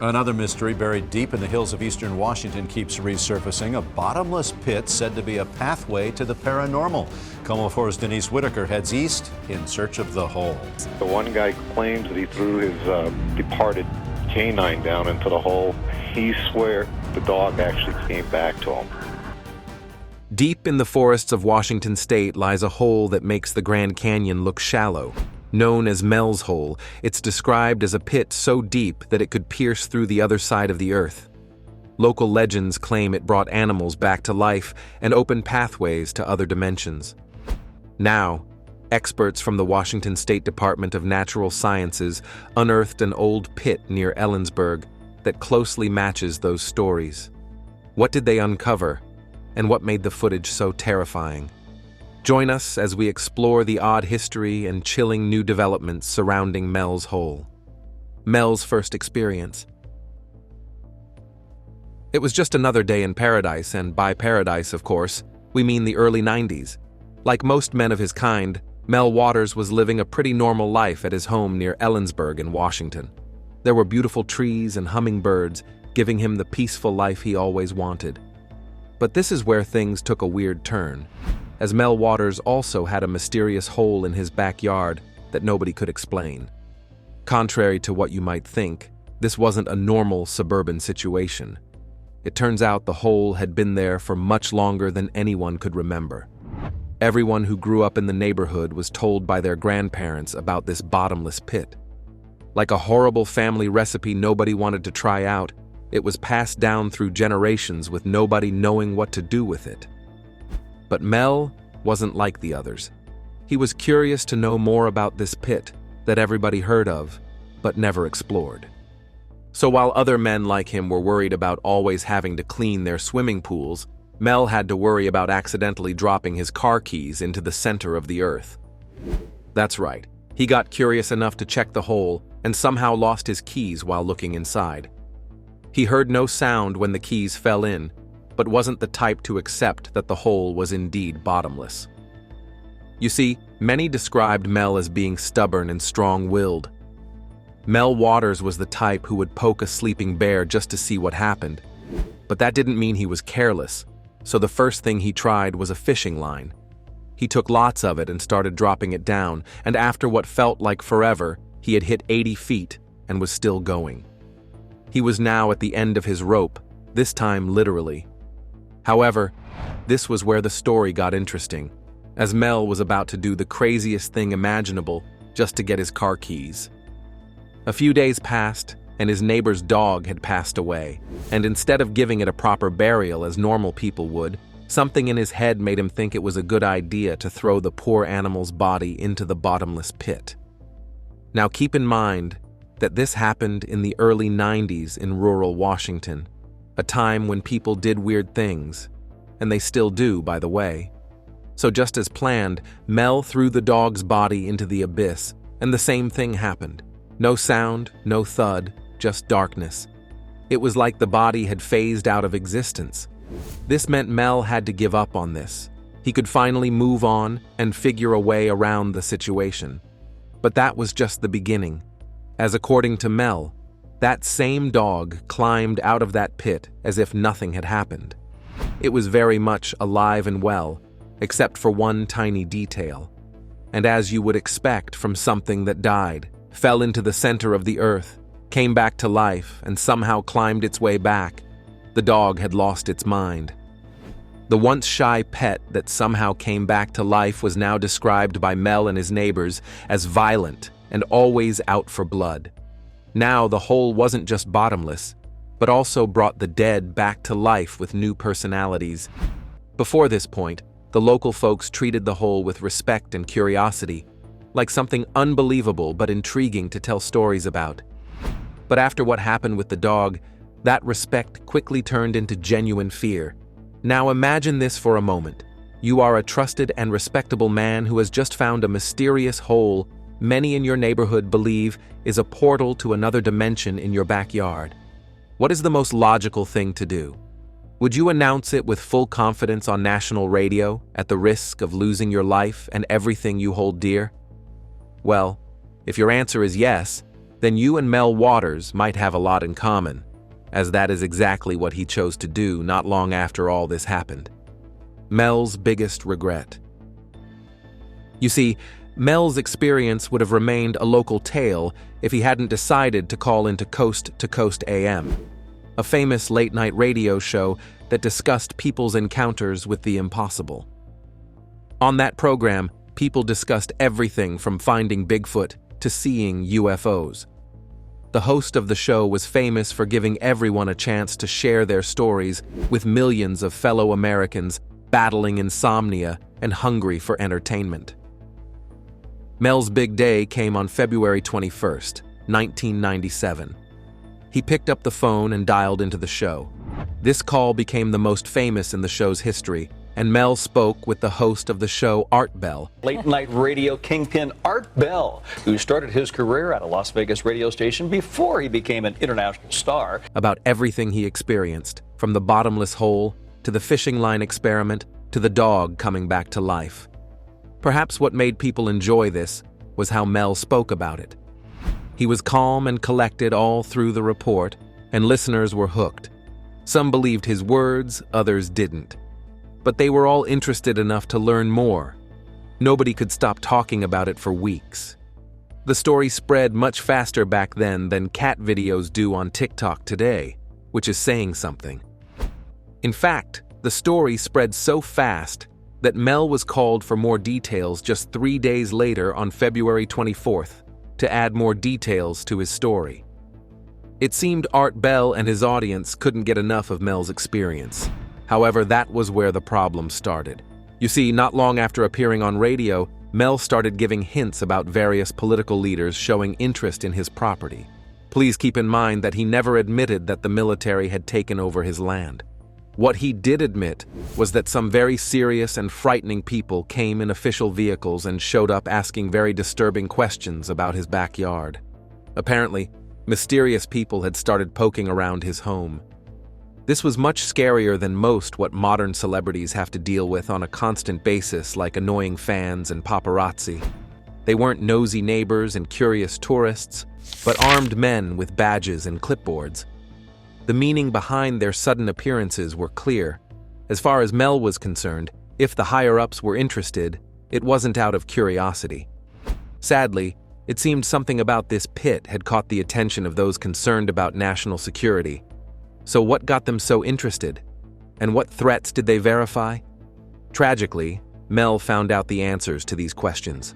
Another mystery buried deep in the hills of eastern Washington keeps resurfacing. A bottomless pit said to be a pathway to the paranormal. KOMO4's Denise Whitaker heads east in search of the hole. The one guy claims that he threw his departed canine down into the hole. He swears the dog actually came back to him. Deep in the forests of Washington state lies a hole that makes the Grand Canyon look shallow. Known as Mels Hole, it's described as a pit so deep that it could pierce through the other side of the earth. Local legends claim it brought animals back to life and opened pathways to other dimensions. Now, experts from the Washington State Department of Natural Sciences unearthed an old pit near Ellensburg that closely matches those stories. What did they uncover, and what made the footage so terrifying? Join us as we explore the odd history and chilling new developments surrounding Mels Hole. Mel's first experience. It was just another day in paradise, and by paradise, of course, we mean the early 90s. Like most men of his kind, Mel Waters was living a pretty normal life at his home near Ellensburg in Washington. There were beautiful trees and hummingbirds, giving him the peaceful life he always wanted. But this is where things took a weird turn, as Mel Waters also had a mysterious hole in his backyard that nobody could explain. Contrary to what you might think, this wasn't a normal suburban situation. It turns out the hole had been there for much longer than anyone could remember. Everyone who grew up in the neighborhood was told by their grandparents about this bottomless pit. Like a horrible family recipe nobody wanted to try out, it was passed down through generations with nobody knowing what to do with it. But Mel wasn't like the others. He was curious to know more about this pit that everybody heard of, but never explored. So while other men like him were worried about always having to clean their swimming pools, Mel had to worry about accidentally dropping his car keys into the center of the earth. That's right, he got curious enough to check the hole and somehow lost his keys while looking inside. He heard no sound when the keys fell in, but wasn't the type to accept that the hole was indeed bottomless. You see, many described Mel as being stubborn and strong-willed. Mel Waters was the type who would poke a sleeping bear just to see what happened. But that didn't mean he was careless, so the first thing he tried was a fishing line. He took lots of it and started dropping it down, and after what felt like forever, he had hit 80 feet and was still going. He was now at the end of his rope, this time literally. However, this was where the story got interesting, as Mel was about to do the craziest thing imaginable just to get his car keys. A few days passed, and his neighbor's dog had passed away, and instead of giving it a proper burial as normal people would, something in his head made him think it was a good idea to throw the poor animal's body into the bottomless pit. Now keep in mind that this happened in the early 90s in rural Washington, a time when people did weird things, and they still do, by the way. So just as planned, Mel threw the dog's body into the abyss, and the same thing happened. No sound, no thud, just darkness. It was like the body had phased out of existence. This meant Mel had to give up on this. He could finally move on and figure a way around the situation. But that was just the beginning, as according to Mel, that same dog climbed out of that pit as if nothing had happened. It was very much alive and well, except for one tiny detail. And as you would expect from something that died, fell into the center of the earth, came back to life, and somehow climbed its way back, the dog had lost its mind. The once shy pet that somehow came back to life was now described by Mel and his neighbors as violent and always out for blood. Now the hole wasn't just bottomless, but also brought the dead back to life with new personalities. Before this point, the local folks treated the hole with respect and curiosity, like something unbelievable but intriguing to tell stories about. But after what happened with the dog, that respect quickly turned into genuine fear. Now imagine this for a moment. You are a trusted and respectable man who has just found a mysterious hole many in your neighborhood believe is a portal to another dimension in your backyard. What is the most logical thing to do? Would you announce it with full confidence on national radio at the risk of losing your life and everything you hold dear? Well, if your answer is yes, then you and Mel Waters might have a lot in common, as that is exactly what he chose to do not long after all this happened. Mel's biggest regret. You see, Mel's experience would have remained a local tale if he hadn't decided to call into Coast to Coast AM, a famous late-night radio show that discussed people's encounters with the impossible. On that program, people discussed everything from finding Bigfoot to seeing UFOs. The host of the show was famous for giving everyone a chance to share their stories with millions of fellow Americans battling insomnia and hungry for entertainment. Mel's big day came on February 21st, 1997. He picked up the phone and dialed into the show. This call became the most famous in the show's history, and Mel spoke with the host of the show, Art Bell. Late-night radio kingpin Art Bell, who started his career at a Las Vegas radio station before he became an international star. About everything he experienced, from the bottomless hole to the fishing line experiment to the dog coming back to life. Perhaps what made people enjoy this was how Mel spoke about it. He was calm and collected all through the report, and listeners were hooked. Some believed his words, others didn't. But they were all interested enough to learn more. Nobody could stop talking about it for weeks. The story spread much faster back then than cat videos do on TikTok today, which is saying something. In fact, the story spread so fast that Mel was called for more details just 3 days later on February 24th to add more details to his story. It seemed Art Bell and his audience couldn't get enough of Mel's experience. However, that was where the problem started. You see, not long after appearing on radio, Mel started giving hints about various political leaders showing interest in his property. Please keep in mind that he never admitted that the military had taken over his land. What he did admit was that some very serious and frightening people came in official vehicles and showed up asking very disturbing questions about his backyard. Apparently, mysterious people had started poking around his home. This was much scarier than what modern celebrities have to deal with on a constant basis, like annoying fans and paparazzi. They weren't nosy neighbors and curious tourists, but armed men with badges and clipboards. The meaning behind their sudden appearances were clear. As far as Mel was concerned, if the higher-ups were interested, it wasn't out of curiosity. Sadly, it seemed something about this pit had caught the attention of those concerned about national security. So what got them so interested? And what threats did they verify? Tragically, Mel found out the answers to these questions.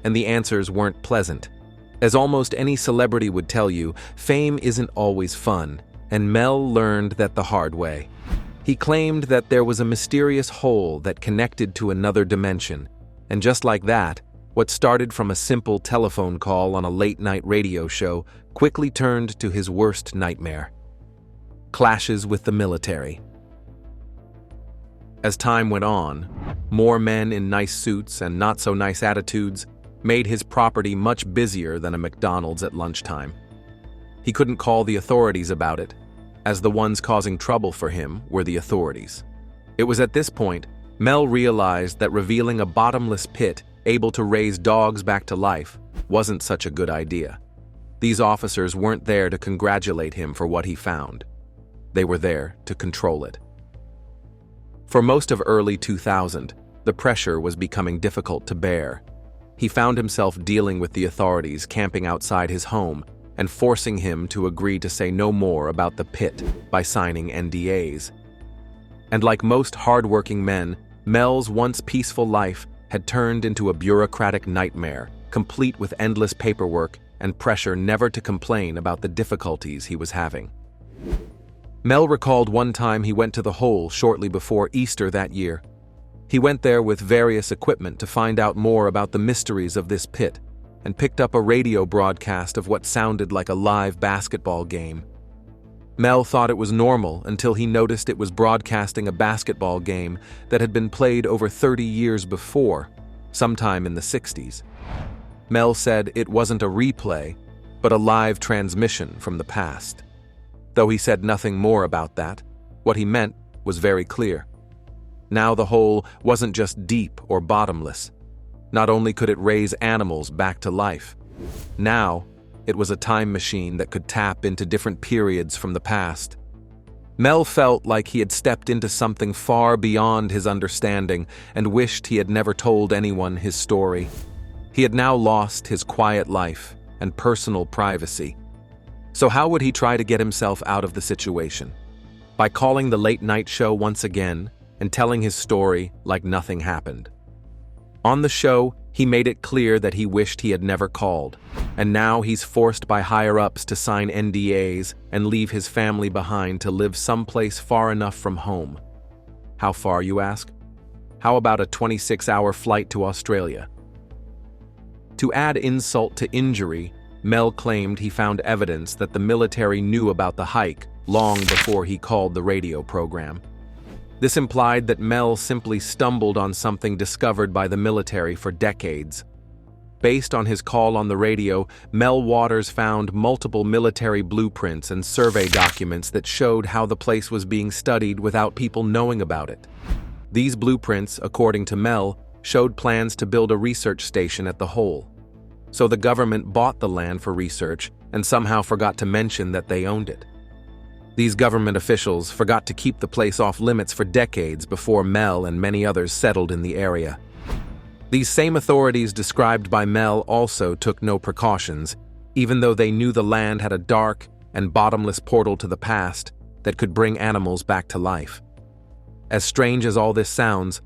And the answers weren't pleasant. As almost any celebrity would tell you, fame isn't always fun, and Mel learned that the hard way. He claimed that there was a mysterious hole that connected to another dimension, and just like that, what started from a simple telephone call on a late-night radio show quickly turned to his worst nightmare. Clashes with the military. As time went on, more men in nice suits and not-so-nice attitudes made his property much busier than a McDonald's at lunchtime. He couldn't call the authorities about it, as the ones causing trouble for him were the authorities. It was at this point Mel realized that revealing a bottomless pit able to raise dogs back to life wasn't such a good idea. These officers weren't there to congratulate him for what he found. They were there to control it. For most of early 2000, the pressure was becoming difficult to bear. He found himself dealing with the authorities camping outside his home and forcing him to agree to say no more about the pit by signing NDAs. And like most hard-working men, Mel's once peaceful life had turned into a bureaucratic nightmare, complete with endless paperwork and pressure never to complain about the difficulties he was having. Mel recalled one time he went to the hole shortly before Easter that year. He went there with various equipment to find out more about the mysteries of this pit and picked up a radio broadcast of what sounded like a live basketball game. Mel thought it was normal until he noticed it was broadcasting a basketball game that had been played over 30 years before, sometime in the 60s. Mel said it wasn't a replay, but a live transmission from the past. Though he said nothing more about that, what he meant was very clear. Now the hole wasn't just deep or bottomless. Not only could it raise animals back to life, now it was a time machine that could tap into different periods from the past. Mel felt like he had stepped into something far beyond his understanding and wished he had never told anyone his story. He had now lost his quiet life and personal privacy. So how would he try to get himself out of the situation? By calling the late-night show once again and telling his story like nothing happened. On the show, he made it clear that he wished he had never called, and now he's forced by higher-ups to sign NDAs and leave his family behind to live someplace far enough from home. How far, you ask? How about a 26-hour flight to Australia? To add insult to injury, Mel claimed he found evidence that the military knew about the hike long before he called the radio program. This implied that Mel simply stumbled on something discovered by the military for decades. Based on his call on the radio, Mel Waters found multiple military blueprints and survey documents that showed how the place was being studied without people knowing about it. These blueprints, according to Mel, showed plans to build a research station at the hole. So the government bought the land for research and somehow forgot to mention that they owned it. These government officials forgot to keep the place off limits for decades before Mel and many others settled in the area. These same authorities described by Mel also took no precautions, even though they knew the land had a dark and bottomless portal to the past that could bring animals back to life. As strange as all this sounds,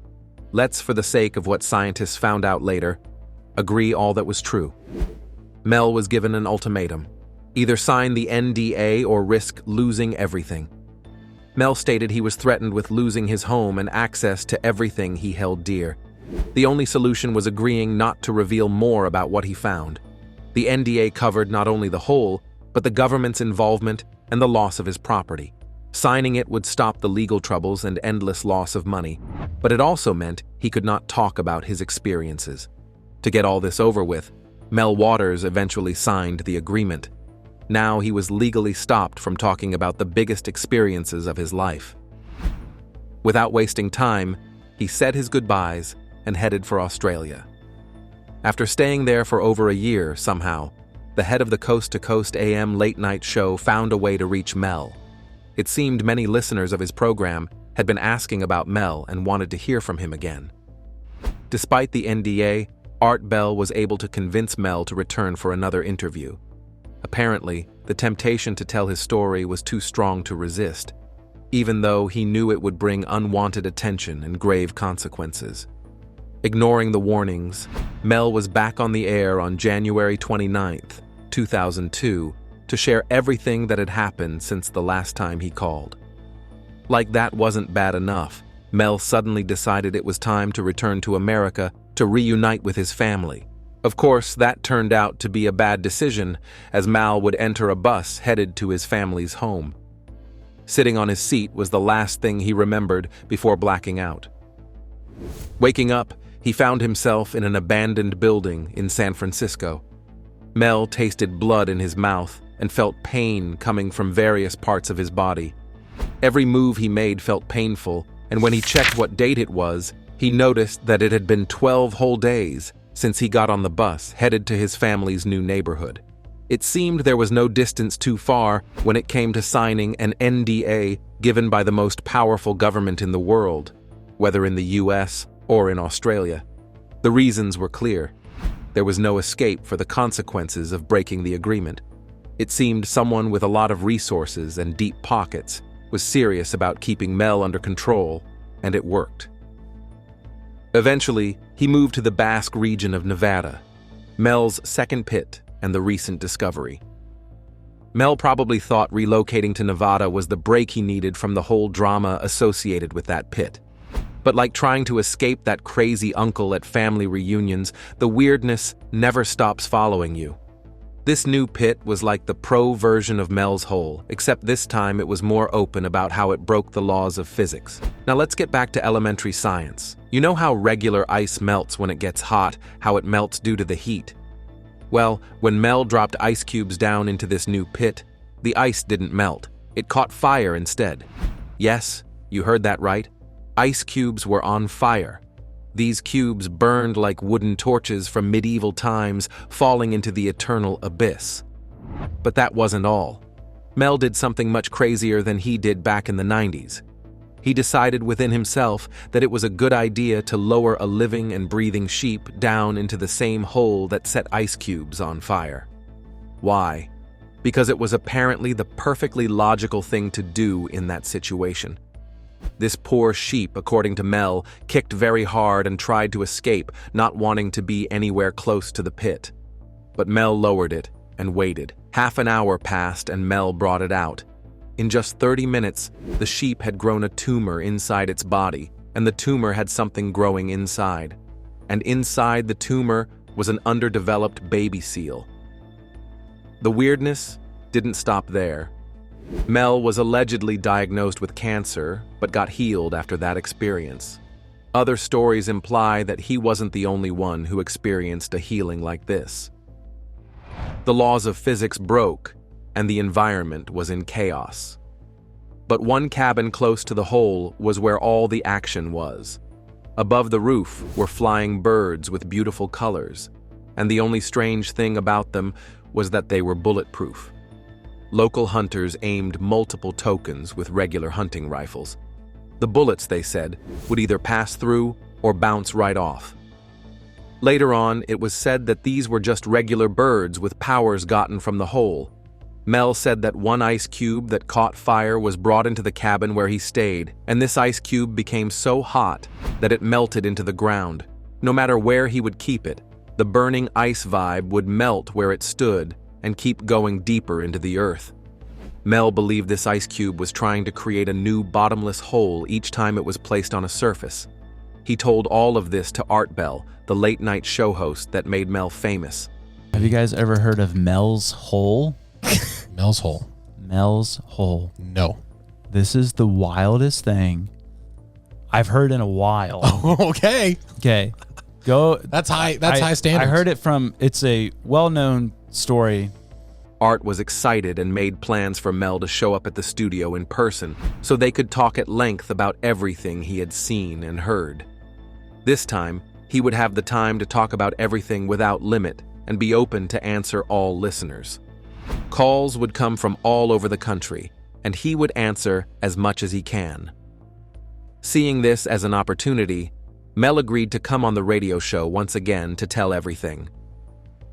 let's, for the sake of what scientists found out later, agree all that was true. Mel was given an ultimatum. Either sign the NDA or risk losing everything. Mel stated he was threatened with losing his home and access to everything he held dear. The only solution was agreeing not to reveal more about what he found. The NDA covered not only the hole, but the government's involvement and the loss of his property. Signing it would stop the legal troubles and endless loss of money, but it also meant he could not talk about his experiences. To get all this over with, Mel Waters eventually signed the agreement. Now he was legally stopped from talking about the biggest experiences of his life. Without wasting time, he said his goodbyes and headed for Australia. After staying there for over a year, somehow, the head of the Coast to Coast AM late-night show found a way to reach Mel. It seemed many listeners of his program had been asking about Mel and wanted to hear from him again. Despite the NDA, Art Bell was able to convince Mel to return for another interview. Apparently, the temptation to tell his story was too strong to resist, even though he knew it would bring unwanted attention and grave consequences. Ignoring the warnings, Mel was back on the air on January 29, 2002, to share everything that had happened since the last time he called. Like that wasn't bad enough, Mel suddenly decided it was time to return to America to reunite with his family. Of course, that turned out to be a bad decision, as Mal would enter a bus headed to his family's home. Sitting on his seat was the last thing he remembered before blacking out. Waking up, he found himself in an abandoned building in San Francisco. Mel tasted blood in his mouth and felt pain coming from various parts of his body. Every move he made felt painful, and when he checked what date it was, he noticed that it had been 12 whole days since he got on the bus headed to his family's new neighborhood. It seemed there was no distance too far when it came to signing an NDA given by the most powerful government in the world, whether in the US or in Australia. The reasons were clear. There was no escape for the consequences of breaking the agreement. It seemed someone with a lot of resources and deep pockets was serious about keeping Mel under control, and it worked. Eventually, he moved to the Basque region of Nevada, Mels Second Pit, and the recent discovery. Mel probably thought relocating to Nevada was the break he needed from the whole drama associated with that pit. But like trying to escape that crazy uncle at family reunions, the weirdness never stops following you. This new pit was like the pro version of Mels Hole, except this time it was more open about how it broke the laws of physics. Now let's get back to elementary science. You know how regular ice melts when it gets hot, how it melts due to the heat? Well, when Mel dropped ice cubes down into this new pit, the ice didn't melt. It caught fire instead. Yes, you heard that right. Ice cubes were on fire. These cubes burned like wooden torches from medieval times, falling into the eternal abyss. But that wasn't all. Mel did something much crazier than he did back in the 90s. He decided within himself that it was a good idea to lower a living and breathing sheep down into the same hole that set ice cubes on fire. Why? Because it was apparently the perfectly logical thing to do in that situation. This poor sheep, according to Mel, kicked very hard and tried to escape, not wanting to be anywhere close to the pit. But Mel lowered it and waited. Half an hour passed and Mel brought it out. In just 30 minutes, the sheep had grown a tumor inside its body, and the tumor had something growing inside. And inside the tumor was an underdeveloped baby seal. The weirdness didn't stop there. Mel was allegedly diagnosed with cancer, but got healed after that experience. Other stories imply that he wasn't the only one who experienced a healing like this. The laws of physics broke, and the environment was in chaos. But one cabin close to the hole was where all the action was. Above the roof were flying birds with beautiful colors, and the only strange thing about them was that they were bulletproof. Local hunters aimed multiple tokens with regular hunting rifles. The bullets, they said, would either pass through or bounce right off. Later on, it was said that these were just regular birds with powers gotten from the hole. Mel said that one ice cube that caught fire was brought into the cabin where he stayed, and this ice cube became so hot that it melted into the ground. No matter where he would keep it, the burning ice vibe would melt where it stood and keep going deeper into the earth. Mel believed this ice cube was trying to create a new bottomless hole each time it was placed on a surface. He told all of this to Art Bell, the late-night show host that made Mel famous. Have you guys ever heard of Mels Hole? Mels Hole. Mels Hole. No. This is the wildest thing I've heard in a while. Okay. Okay. Go. That's high standards. I heard it from, it's a well-known story. Art was excited and made plans for Mel to show up at the studio in person so they could talk at length about everything he had seen and heard. This time, he would have the time to talk about everything without limit and be open to answer all listeners. Calls would come from all over the country, and he would answer as much as he can. Seeing this as an opportunity, Mel agreed to come on the radio show once again to tell everything.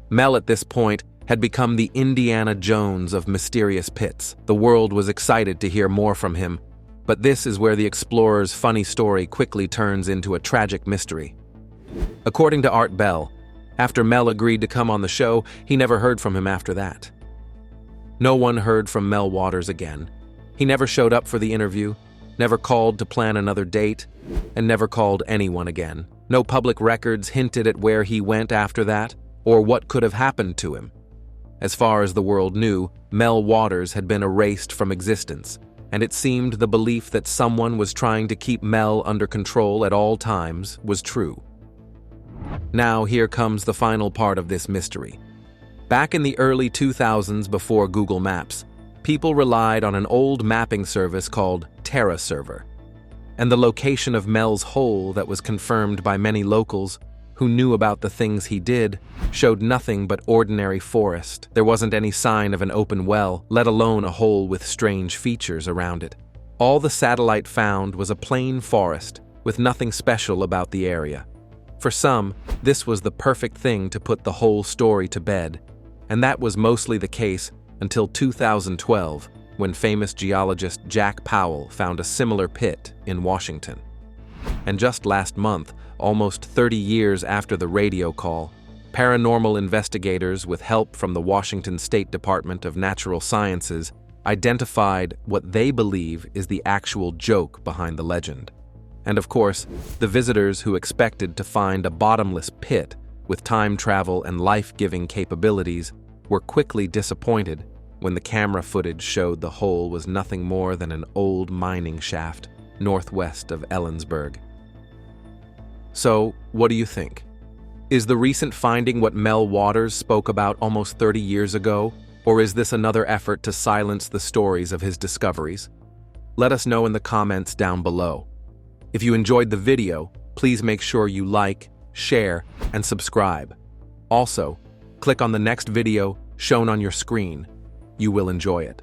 Mel at this point had become the Indiana Jones of mysterious pits. The world was excited to hear more from him, but this is where the explorer's funny story quickly turns into a tragic mystery. According to Art Bell, after Mel agreed to come on the show, he never heard from him after that. No one heard from Mel Waters again. He never showed up for the interview, never called to plan another date, and never called anyone again. No public records hinted at where he went after that, or what could have happened to him. As far as the world knew, Mel Waters had been erased from existence, and it seemed the belief that someone was trying to keep Mel under control at all times was true. Now here comes the final part of this mystery. Back in the early 2000s, before Google Maps, people relied on an old mapping service called Terra Server. And the location of Mels Hole that was confirmed by many locals who knew about the things he did showed nothing but ordinary forest. There wasn't any sign of an open well, let alone a hole with strange features around it. All the satellite found was a plain forest with nothing special about the area. For some, this was the perfect thing to put the whole story to bed, and that was mostly the case until 2012, when famous geologist Jack Powell found a similar pit in Washington. And just last month, almost 30 years after the radio call, paranormal investigators with help from the Washington State Department of Natural Sciences identified what they believe is the actual joke behind the legend. And of course, the visitors who expected to find a bottomless pit with time travel and life-giving capabilities were quickly disappointed when the camera footage showed the hole was nothing more than an old mining shaft northwest of Ellensburg. So, what do you think? Is the recent finding what Mel Waters spoke about almost 30 years ago, or is this another effort to silence the stories of his discoveries? Let us know in the comments down below. If you enjoyed the video, please make sure you like, share, and subscribe. Also, click on the next video shown on your screen. You will enjoy it.